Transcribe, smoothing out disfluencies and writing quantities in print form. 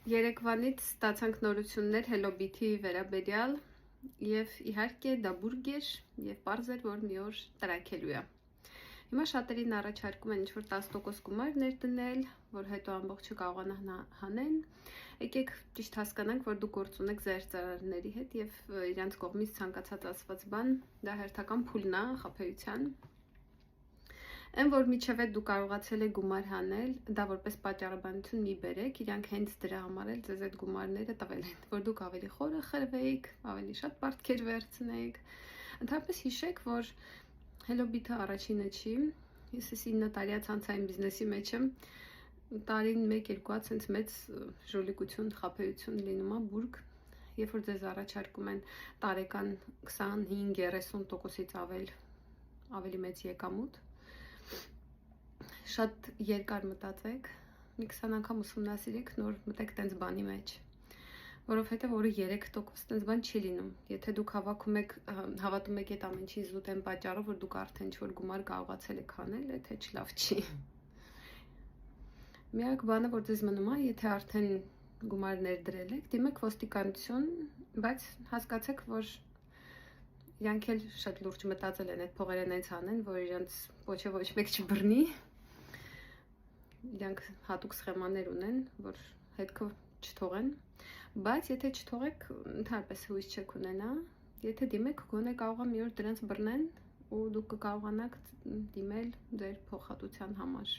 Երեկվանից ստացանք նորություններ Hello Beat-ի վերաբերյալ եւ իհարկե դա բուրգեր եւ պարզ էր, որ մի օր տրաքելու է։ Հիմա շատերին առաջարկում են ինչ-որ 10% գումար ներդնել, որ հետո ամբողջը կարողանան հանեն։ Եկեք ճիշտ հասկանանք, որ դու գործ ունեք ձեր ծառաների հետ եւ իրանց կողմից ցանկացած ասված բան դա հերթական փուլն է խափեության։ Այն որ միջև դու կարողացել եք գումար հանել, դա որպես պատճառաբանություն մի բերեք, իրանք հենց դրա համար էլ ձեզ այդ գումարները տվել են, որ դուք ավելի խորը խրվեիք, ավելի շատ պարտքեր վերցնեիք։ Ընդհանրապես հիշեք, որ Hello Beat-ը առաջինը չի, ես 9 տարի ցանցային բիզնեսի մեջ եմ, տարին 1-2 հատ մեծ ժոլիկություն, խափեություն լինում է բուրգ, երբ որ ձեզ առաջարկում են տարեկան 25-30%-ից ավելի մեծ եկամուտ, շատ երկար մտածեք, մի 20 անգամ ուսումնասիրեք, նոր մտեք տենց բանի մեջ, որովհետև օրը 3% տենց բան չի լինում, եթե դուք հավատում եք այդ ամեն ինչի զուտ այն պատճառով, որ դուք արդեն ինչ-որ գումար կարողացել եք հանել, այդ հեչ լավ չի։ Միակ բանը, որ ձեզ մնում է, եթե արդեն գումար ներդրել եք, դիմեք ոստիկանություն, բայց հասկացեք, որ իրանք էլ շատ լուրջ մտածել են այդ փողերը նենց անեն, որ իրանց ոչ մեկ չբռնի։ Իրանք հատուկ սխեմաներ ունեն, որ հետքը չթողեն, բայց եթե չթողեք, ընդհանրապես հույս չեք ունենա, եթե դիմեք, գոնե կարող է մի օր դրանց բռնեն ու դուք կկարողանաք դիմել ձեր փոխհատության համար։